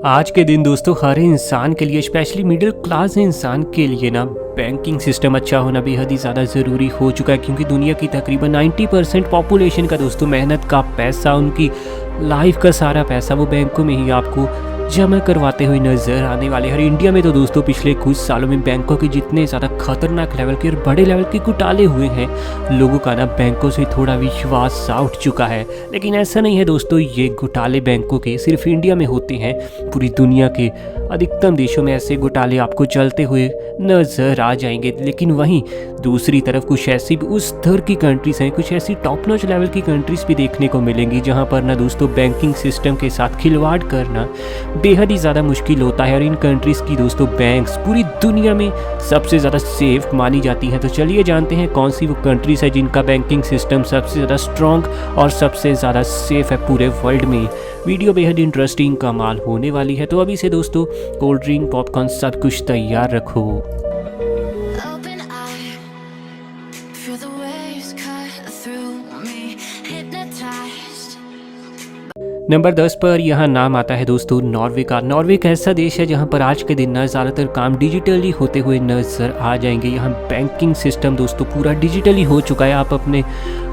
आज के दिन दोस्तों हर इंसान के लिए स्पेशली मिडिल क्लास इंसान के लिए ना बैंकिंग सिस्टम अच्छा होना बेहद ही ज़्यादा ज़रूरी हो चुका है, क्योंकि दुनिया की तकरीबन 90% पॉपुलेशन का दोस्तों मेहनत का पैसा, उनकी लाइफ का सारा पैसा वो बैंकों में ही आपको जमा करवाते हुए नज़र आने वाले हैं। और इंडिया में तो दोस्तों पिछले कुछ सालों में बैंकों के जितने ज़्यादा खतरनाक लेवल के और बड़े लेवल के घोटाले हुए हैं, लोगों का ना बैंकों से थोड़ा विश्वास सा उठ चुका है। लेकिन ऐसा नहीं है दोस्तों, ये घोटाले बैंकों के सिर्फ इंडिया में होते हैं, पूरी दुनिया के अधिकतम देशों में ऐसे घोटाले आपको चलते हुए नज़र आ जाएंगे। लेकिन वहीं दूसरी तरफ कुछ ऐसी भी उस स्तर की कंट्रीज़ हैं, कुछ ऐसी टॉप नॉच लेवल की कंट्रीज़ भी देखने को मिलेंगी जहां पर ना दोस्तों बैंकिंग सिस्टम के साथ खिलवाड़ करना बेहद ही ज़्यादा मुश्किल होता है। और इन कंट्रीज़ की दोस्तों बैंक्स पूरी दुनिया में सबसे ज़्यादा सेफ मानी जाती हैं। तो चलिए जानते हैं कौन सी वो कंट्रीज़ है जिनका बैंकिंग सिस्टम सबसे ज़्यादा स्ट्रॉन्ग और सबसे ज़्यादा सेफ है पूरे वर्ल्ड में। वीडियो बेहद इंटरेस्टिंग कमाल होने वाली है, तो अभी से दोस्तों कोल्ड ड्रिंक, पॉपकॉर्न सब कुछ तैयार रखो। Open eye, feel the waves cut through me, hypnotized. Number 10 पर यहाँ नाम आता है दोस्तों नॉर्वे का। नॉर्वे एक ऐसा देश है जहाँ पर आज के दिन ना ज़्यादातर काम डिजिटली होते हुए नज़र आ जाएंगे। यहाँ बैंकिंग सिस्टम दोस्तों पूरा डिजिटली हो चुका है। आप अपने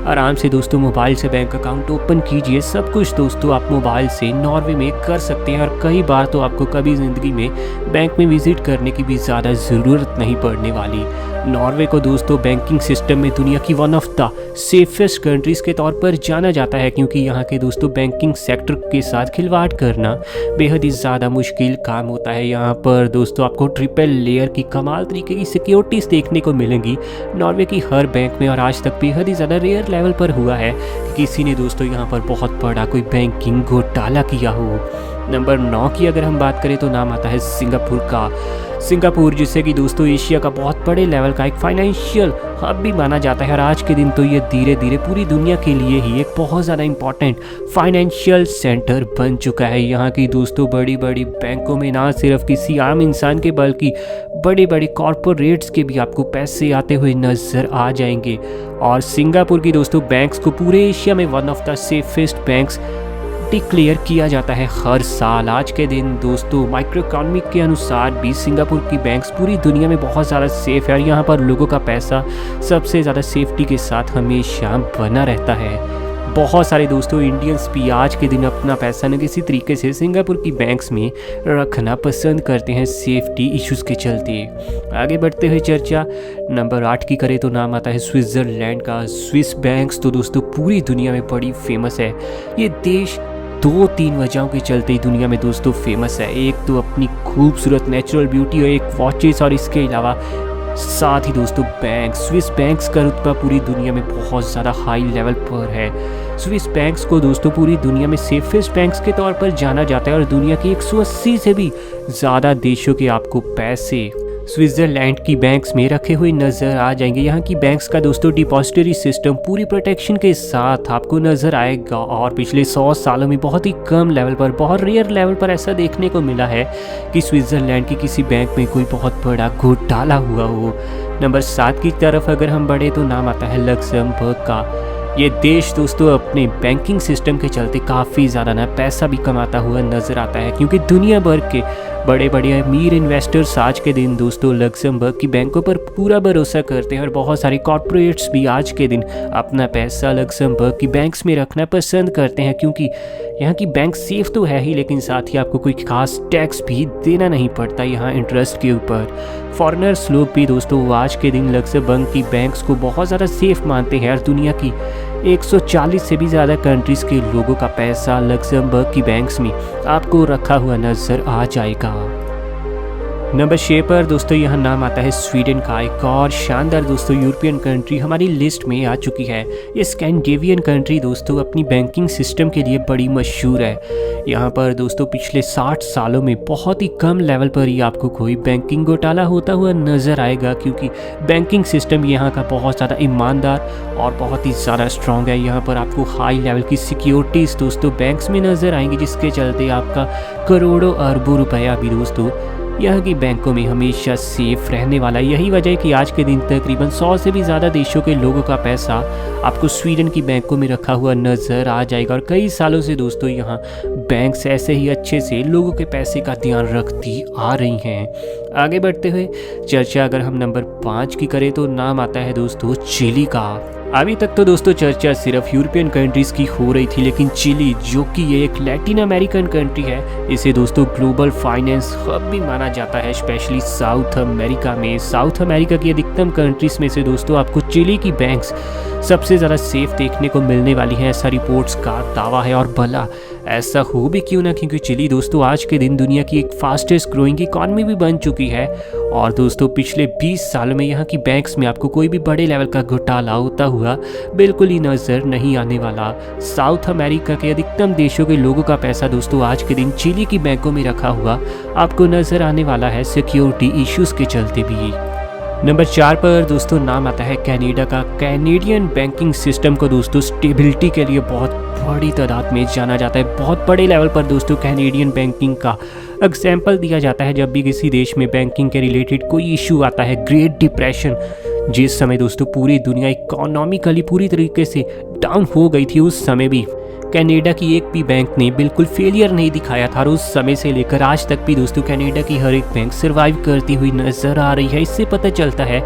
आराम से दोस्तों मोबाइल से बैंक अकाउंट ओपन कीजिए, सब कुछ दोस्तों आप मोबाइल से नॉर्वे में कर सकते हैं। और कई बार तो आपको कभी ज़िंदगी में बैंक में विज़िट करने की भी ज़्यादा ज़रूरत नहीं पड़ने वाली। नॉर्वे को दोस्तों बैंकिंग सिस्टम में दुनिया की one of the safest countries के तौर पर जाना जाता है, क्योंकि यहाँ के दोस्तों बैंकिंग सेक्टर के साथ खिलवाड़ करना बेहद ही ज़्यादा मुश्किल काम होता है। यहाँ पर दोस्तों आपको ट्रिपल लेयर की कमाल तरीके की सिक्योरिटीज़ देखने को मिलेंगी नॉर्वे की हर बैंक में। और आज तक बेहद ही ज़्यादा रेयर लेवल पर हुआ है कि किसी ने दोस्तों यहाँ पर बहुत बड़ा कोई बैंकिंग घोटाला किया हो। नंबर 9 की अगर हम बात करें तो नाम आता है सिंगापुर का। सिंगापुर जिसे कि दोस्तों एशिया का बहुत बड़े लेवल का एक फाइनेंशियल हब भी माना जाता है। और आज के दिन तो ये धीरे धीरे पूरी दुनिया के लिए ही एक बहुत ज़्यादा इम्पॉर्टेंट फाइनेंशियल सेंटर बन चुका है। यहाँ की दोस्तों बड़ी बड़ी बैंकों में ना सिर्फ किसी आम इंसान के बल्कि बड़े बड़े कॉरपोरेट्स के भी आपको पैसे आते हुए नज़र आ जाएंगे। और सिंगापुर की दोस्तों बैंक्स को पूरे एशिया में one of the safest banks declare किया जाता है हर साल। आज के दिन दोस्तों माइक्रो इकोनॉमिक के अनुसार भी सिंगापुर की बैंक्स पूरी दुनिया में बहुत ज़्यादा सेफ है। और यहाँ पर लोगों का पैसा सबसे ज़्यादा सेफ्टी के साथ हमेशा बना रहता है। बहुत सारे दोस्तों इंडियंस भी आज के दिन अपना पैसा न किसी तरीके से सिंगापुर की बैंक्स में रखना पसंद करते हैं सेफ्टी इश्यूज़ के चलते। आगे बढ़ते हुए चर्चा नंबर 8 की करें तो नाम आता है स्विट्ज़रलैंड का। स्विस बैंक्स तो दोस्तों पूरी दुनिया में बड़ी फेमस है। ये देश 2-3 वजहों के चलते ही दुनिया में दोस्तों फेमस है। एक तो अपनी खूबसूरत नेचुरल ब्यूटी और एक वॉचेस, और इसके अलावा साथ ही दोस्तों बैंक स्विस बैंक्स का रुतबा पूरी दुनिया में बहुत ज़्यादा हाई लेवल पर है। स्विस बैंक्स को दोस्तों पूरी दुनिया में सेफेस्ट बैंक्स के तौर पर जाना जाता है। और दुनिया के 180 से भी ज़्यादा देशों के आपको पैसे स्विट्ज़रलैंड की बैंक्स में रखे हुए नज़र आ जाएंगे। यहाँ की बैंक्स का दोस्तों डिपॉजिटरी सिस्टम पूरी प्रोटेक्शन के साथ आपको नज़र आएगा। और पिछले 100 सालों में बहुत ही कम लेवल पर, बहुत रेयर लेवल पर ऐसा देखने को मिला है कि स्विट्ज़रलैंड की किसी बैंक में कोई बहुत बड़ा घोटाला हुआ हो। नंबर 7 की तरफ अगर हम बढ़े तो नाम आता है लक्समबर्ग का। ये देश दोस्तों अपने बैंकिंग सिस्टम के चलते काफ़ी ज़्यादा ना पैसा भी कमाता हुआ नज़र आता है, क्योंकि दुनिया भर के बड़े बड़े अमीर इन्वेस्टर्स आज के दिन दोस्तों लक्समबर्ग की बैंकों पर पूरा भरोसा करते हैं। और बहुत सारे कॉरपोरेट्स भी आज के दिन अपना पैसा लक्समबर्ग की बैंक्स में रखना पसंद करते हैं, क्योंकि यहाँ की बैंक सेफ तो है ही, लेकिन साथ ही आपको कोई खास टैक्स भी देना नहीं पड़ता यहाँ इंटरेस्ट के ऊपर। फॉरेनर्स लोग भी दोस्तों आज के दिन लक्समबर्ग की बैंक्स को बहुत ज़्यादा सेफ मानते हैं। और दुनिया की 140 से भी ज़्यादा कंट्रीज़ के लोगों का पैसा लक्समबर्ग की बैंक्स में आपको रखा हुआ नज़र आ जाएगा। नंबर 6 पर दोस्तों यहाँ नाम आता है स्वीडन का। एक और शानदार दोस्तों यूरोपियन कंट्री हमारी लिस्ट में आ चुकी है। ये स्कैंडिनेवियन कंट्री दोस्तों अपनी बैंकिंग सिस्टम के लिए बड़ी मशहूर है। यहाँ पर दोस्तों पिछले 60 सालों में बहुत ही कम लेवल पर ही आपको कोई बैंकिंग घोटाला होता हुआ नज़र आएगा, क्योंकि बैंकिंग सिस्टम यहाँ का बहुत ज़्यादा ईमानदार और बहुत ही ज़्यादा स्ट्रॉन्ग है। यहाँ पर आपको हाई लेवल की सिक्योरिटीज़ दोस्तों बैंक्स में नज़र आएंगी, जिसके चलते आपका करोड़ों अरबों रुपया भी दोस्तों यहाँ की बैंकों में हमेशा सेफ रहने वाला है। यही वजह है कि आज के दिन तकरीबन 100 से भी ज़्यादा देशों के लोगों का पैसा आपको स्वीडन की बैंकों में रखा हुआ नज़र आ जाएगा। और कई सालों से दोस्तों यहाँ बैंक्स ऐसे ही अच्छे से लोगों के पैसे का ध्यान रखती आ रही हैं। आगे बढ़ते हुए चर्चा अगर हम नंबर 5 की करें तो नाम आता है दोस्तों चिली का। अभी तक तो दोस्तों चर्चा सिर्फ यूरोपियन कंट्रीज़ की हो रही थी, लेकिन चिली जो कि ये एक लैटिन अमेरिकन कंट्री है, इसे दोस्तों ग्लोबल फाइनेंस हब भी माना जाता है, स्पेशली साउथ अमेरिका में। साउथ अमेरिका की अधिकतम कंट्रीज़ में से दोस्तों आपको चिली की बैंक्स सबसे ज़्यादा सेफ देखने को मिलने वाली हैं, ऐसा रिपोर्ट्स का दावा है। और भला ऐसा हो भी क्यों ना, क्योंकि चिली दोस्तों आज के दिन दुनिया की एक फास्टेस्ट ग्रोइंग इकॉनमी भी बन चुकी है। और दोस्तों पिछले 20 साल में यहाँ की बैंक्स में आपको कोई भी बड़े लेवल का घोटाला होता हुआ बिल्कुल ही नज़र नहीं आने वाला। साउथ अमेरिका के अधिकतम देशों के लोगों का पैसा दोस्तों आज के दिन चिली की बैंकों में रखा हुआ आपको नज़र आने वाला है, सिक्योरिटी इश्यूज़ के चलते भी। नंबर 4 पर दोस्तों नाम आता है कनाडा का। कैनेडियन बैंकिंग सिस्टम को दोस्तों स्टेबिलिटी के लिए बहुत बड़ी तादाद में जाना जाता है। बहुत बड़े लेवल पर दोस्तों कैनेडियन बैंकिंग का एग्जाम्पल दिया जाता है जब भी किसी देश में बैंकिंग के रिलेटेड कोई इशू आता है। ग्रेट डिप्रेशन जिस समय दोस्तों पूरी दुनिया इकोनॉमिकली पूरी तरीके से डाउन हो गई थी, उस समय भी कनाडा की एक भी बैंक ने बिल्कुल फेलियर नहीं दिखाया था। और उस समय से लेकर आज तक भी दोस्तों कनाडा की हर एक बैंक सर्वाइव करती हुई नज़र आ रही है। इससे पता चलता है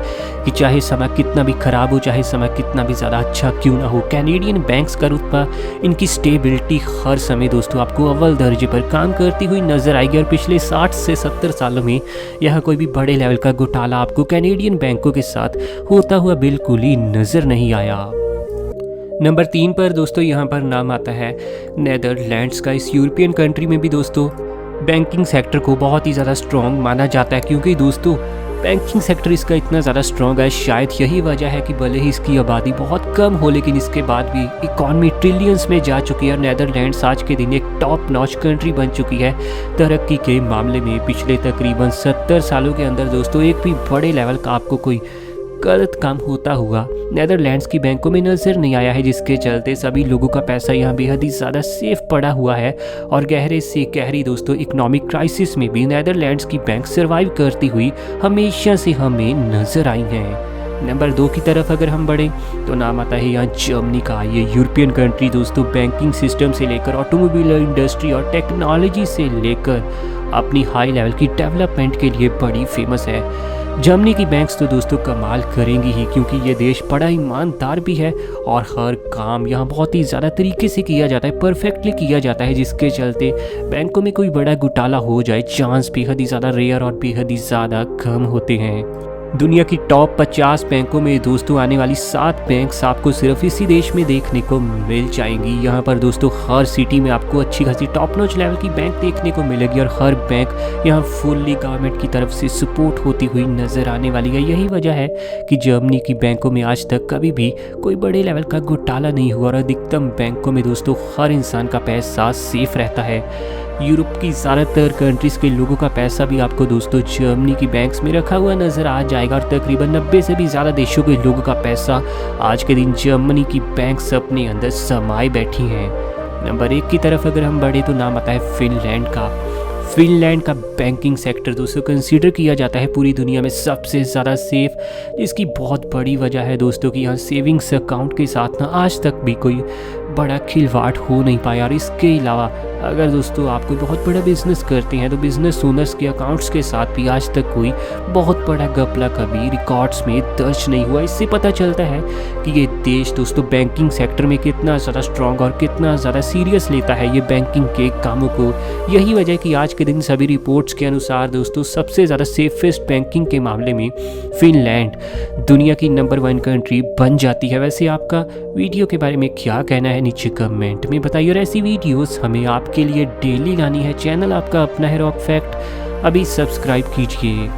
कि चाहे समय कितना भी ख़राब हो, चाहे समय कितना भी ज़्यादा अच्छा क्यों ना हो, कैनेडियन बैंक्स का रुतबा, इनकी स्टेबिलिटी हर समय दोस्तों आपको अव्वल दर्जे पर काम करती हुई नज़र आएगी। और पिछले 60 से 70 सालों में यहाँ कोई भी बड़े लेवल का घोटाला आपको कैनेडियन बैंकों के साथ होता हुआ बिल्कुल ही नज़र नहीं आया। नंबर 3 पर दोस्तों यहाँ पर नाम आता है नेदरलैंड्स का। इस यूरोपियन कंट्री में भी दोस्तों बैंकिंग सेक्टर को बहुत ही ज़्यादा स्ट्रॉन्ग माना जाता है, क्योंकि दोस्तों बैंकिंग सेक्टर इसका इतना ज़्यादा स्ट्रॉन्ग है। शायद यही वजह है कि भले ही इसकी आबादी बहुत कम हो, लेकिन इसके बाद भी इकॉनमी ट्रिलियंस में जा चुकी है। और नेदरलैंड्स आज के दिन एक टॉप नॉच कंट्री बन चुकी है तरक्की के मामले में। पिछले तकरीबन 70 सालों के अंदर दोस्तों एक भी बड़े लेवल का आपको कोई गलत काम होता हुआ नेदरलैंड्स की बैंकों में नज़र नहीं आया है, जिसके चलते सभी लोगों का पैसा यहाँ बेहद ही ज़्यादा सेफ पड़ा हुआ है। और गहरे से गहरी दोस्तों इकोनॉमिक क्राइसिस में भी नेदरलैंड्स की बैंक सर्वाइव करती हुई हमेशा से हमें नज़र आई हैं। नंबर 2 की तरफ अगर हम बढ़ें तो नाम आता है यहाँ जर्मनी का। ये यूरोपियन कंट्री दोस्तों बैंकिंग सिस्टम से लेकर ऑटोमोबाइल इंडस्ट्री और टेक्नोलॉजी से लेकर अपनी हाई लेवल की डेवलपमेंट के लिए बड़ी फेमस है। जर्मनी की बैंक्स तो दोस्तों कमाल करेंगी ही, क्योंकि ये देश बड़ा ईमानदार भी है और हर काम यहाँ बहुत ही ज़्यादा तरीके से किया जाता है, परफेक्टली किया जाता है, जिसके चलते बैंकों में कोई बड़ा घोटाला हो जाए चांस बेहद ही ज़्यादा रेयर और बेहद ही ज़्यादा कम होते हैं। दुनिया की टॉप 50 बैंकों में दोस्तों आने वाली 7 बैंक्स आपको सिर्फ इसी देश में देखने को मिल जाएंगी। यहाँ पर दोस्तों हर सिटी में आपको अच्छी खासी टॉप नॉच लेवल की बैंक देखने को मिलेगी और हर बैंक यहाँ फुल्ली गवर्नमेंट की तरफ से सपोर्ट होती हुई नज़र आने वाली है। यही वजह है कि जर्मनी की बैंकों में आज तक कभी भी कोई बड़े लेवल का घोटाला नहीं हुआ और अधिकतम बैंकों में दोस्तों हर इंसान का पैसा सेफ रहता है। यूरोप की ज़्यादातर कंट्रीज़ के लोगों का पैसा भी आपको दोस्तों जर्मनी की बैंक्स में रखा हुआ नज़र आ जाएगा और तकरीबन 90 से भी ज़्यादा देशों के लोगों का पैसा आज के दिन जर्मनी की बैंक्स अपने अंदर समाये बैठी हैं। नंबर 1 की तरफ अगर हम बढ़े तो नाम आता है फिनलैंड का। फिनलैंड का बैंकिंग सेक्टर दोस्तों कंसीडर किया जाता है पूरी दुनिया में सबसे ज़्यादा सेफ, जिसकी बहुत बड़ी वजह है दोस्तों कि यहाँ सेविंग्स अकाउंट के साथ ना आज तक भी कोई बड़ा खिलवाड़ हो नहीं पाया। और इसके अलावा अगर दोस्तों आप कोई बहुत बड़ा बिजनेस करते हैं तो बिजनेस ओनर्स के अकाउंट्स के साथ भी आज तक कोई बहुत बड़ा घपला कभी रिकॉर्ड्स में दर्ज नहीं हुआ। इससे पता चलता है कि ये देश दोस्तों बैंकिंग सेक्टर में कितना ज़्यादा स्ट्रॉन्ग और कितना ज़्यादा सीरियस लेता है ये बैंकिंग के कामों को। यही वजह कि आज के दिन सभी रिपोर्ट्स के अनुसार दोस्तों सबसे ज़्यादा सेफेस्ट बैंकिंग के मामले में फिनलैंड दुनिया की नंबर 1 कंट्री बन जाती है। वैसे आपका वीडियो के बारे में क्या कहना है नीचे कमेंट में बताइए। और ऐसी वीडियोस हमें आपके लिए डेली लानी है। चैनल आपका अपना है रॉक फैक्ट, अभी सब्सक्राइब कीजिए।